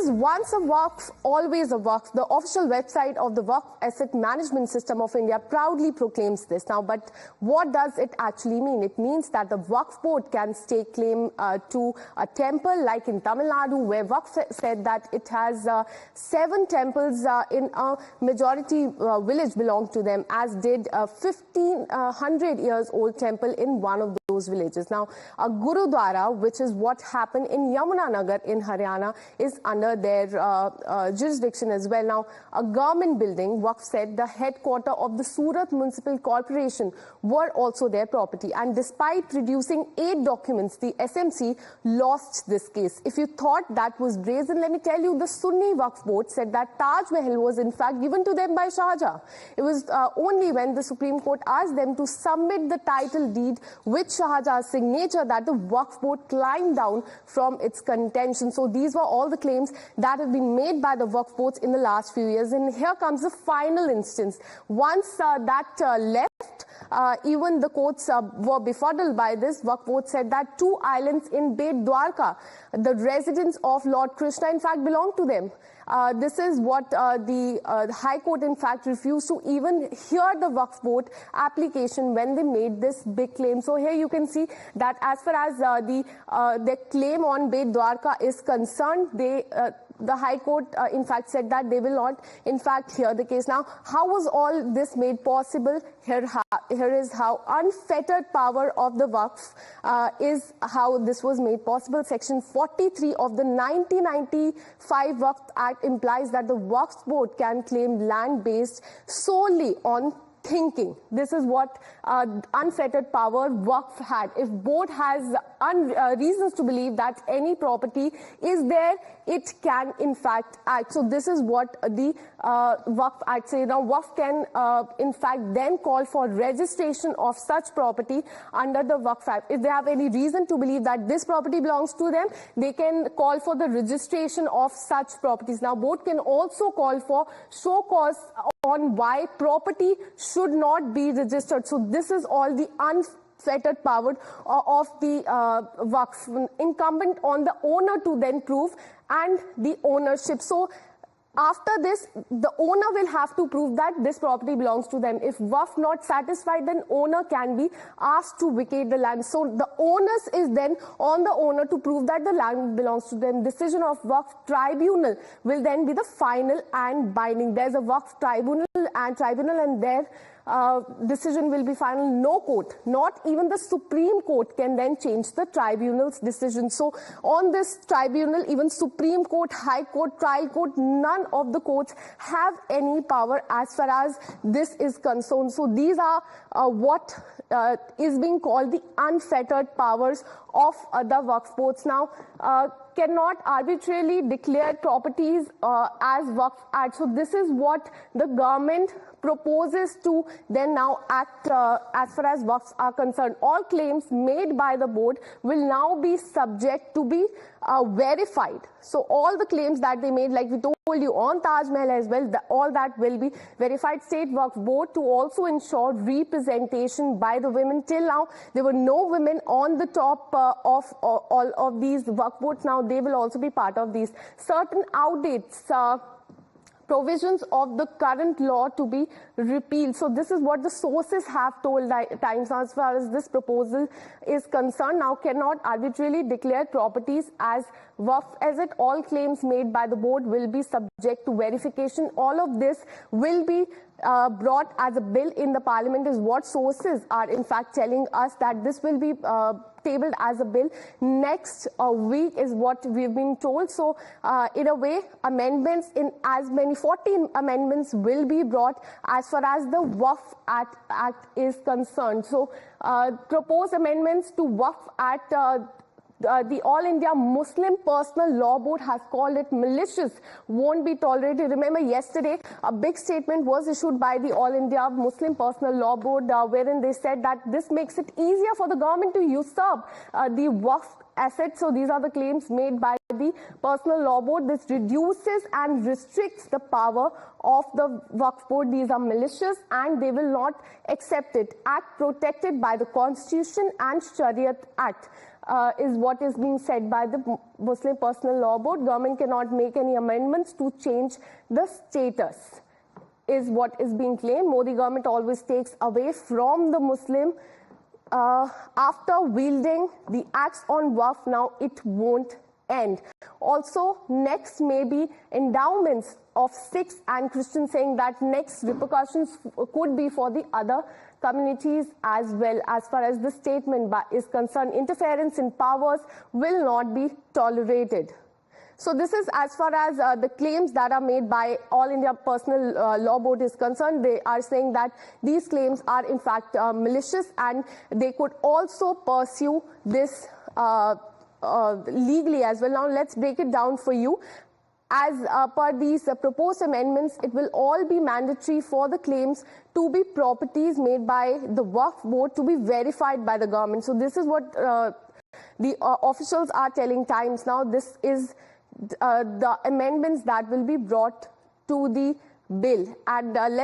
is once a Waqf, always a Waqf. The official website of the Waqf Asset Management System of India proudly proclaims this. Now, but what does it actually mean? It means that the Waqf Board can stake claim to a temple, like in Tamil Nadu, where Waqf said that it has 7 temples in a majority village belong to them, as did a 1500 years old temple in one of those villages. Now, a Gurudwara, which is what happened in Yamunanagar in Haryana, is under their jurisdiction as well. Now, a government building, Waqf said, the headquarters of the Surat Municipal Corporation were also their property. And despite producing 8 documents, the SMC lost this case. If you thought that was brazen, let me tell you, the Sunni Waqf Board said that Taj Mahal was in fact given to them by Shah Jahan. It was only when the Supreme Court asked them to submit the title deed with Shah Jahan's signature that the Waqf Board climbed down from its contention. So these were all the claims that have been made by the Waqf Boards in the last few years. And here comes the final instance. Once that left, even the courts were befuddled by this. Waqf Board said that 2 islands in Bet Dwarka, the residence of Lord Krishna, in fact belong to them. This is what the High Court in fact refused to even hear the Waqf Board application when they made this big claim. So here you can see that as far as the claim on Bet Dwarka is concerned, the High Court in fact said that they will not in fact hear the case. Now, how was all this made possible? Here is how unfettered power of the Waqf is how this was made possible. Section 43 of the 1995 Waqf Act implies that the Waqf Board can claim land based solely on thinking. This is what unfettered power Waqf had. If board has reasons to believe that any property is there, it can in fact act. So this is what the Waqf Act says. Now, Waqf can in fact then call for registration of such property under the Waqf Act. If they have any reason to believe that this property belongs to them, they can call for the registration of such properties. Now, board can also call for show cause on why property should not be registered. So this is all the unfettered power of the Waqf, incumbent on the owner to then prove and the ownership. So after this, the owner will have to prove that this property belongs to them. If Waqf not satisfied, then owner can be asked to vacate the land. So the onus is then on the owner to prove that the land belongs to them. Decision of Waqf tribunal will then be the final and binding. There's a Waqf tribunal and their decision will be final. No court, not even the Supreme Court, can then change the tribunal's decision. So on this tribunal, even Supreme Court, High Court, Trial Court, none of the courts have any power as far as this is concerned. So these are what is being called the unfettered powers of the Waqf Boards. Now, cannot arbitrarily declare properties as Waqf Act. So this is what the government proposes to then now act as far as Waqfs are concerned. All claims made by the board will now be subject to be verified. So all the claims that they made, like we told you on Taj Mahal as well, all that will be verified. State Waqf Board to also ensure representation by the women. Till now, there were no women on the top of all of these Waqf Boards. Now they will also be part of these. Certain outdates, provisions of the current law to be repealed. So this is what the sources have told Times as far as this proposal is concerned. Now, cannot arbitrarily declare properties as Waqf, as it all claims made by the board will be subject to verification. All of this will be brought as a bill in the parliament, is what sources are in fact telling us, that this will be tabled as a bill next week, is what we've been told. So in a way, amendments in as many 14 amendments will be brought as far as the Waqf Act is concerned. So proposed amendments to Waqf Act, the All India Muslim Personal Law Board has called it malicious, won't be tolerated. Remember, yesterday a big statement was issued by the All India Muslim Personal Law Board wherein they said that this makes it easier for the government to usurp the Waqf assets. So these are the claims made by the Personal Law Board. This reduces and restricts the power of the Waqf Board. These are malicious and they will not accept it. Act protected by the Constitution and Shariat Act. is what is being said by the Muslim Personal Law Board. Government cannot make any amendments to change the status, is what is being claimed. Modi government always takes away from the Muslim after wielding the axe on Waqf. Now it won't end. Also, next may be endowments of Sikhs and Christians, saying that next repercussions could be for the other communities as well. As far as the statement is concerned, interference in powers will not be tolerated. So this is as far as the claims that are made by All India Personal Law Board is concerned. They are saying that these claims are in fact malicious, and they could also pursue this legally as well. Now let's break it down for you. As per these proposed amendments, it will all be mandatory for the claims to be properties made by the Waqf Board to be verified by the government. So this is what the officials are telling Times now. This is the amendments that will be brought to the bill. And let's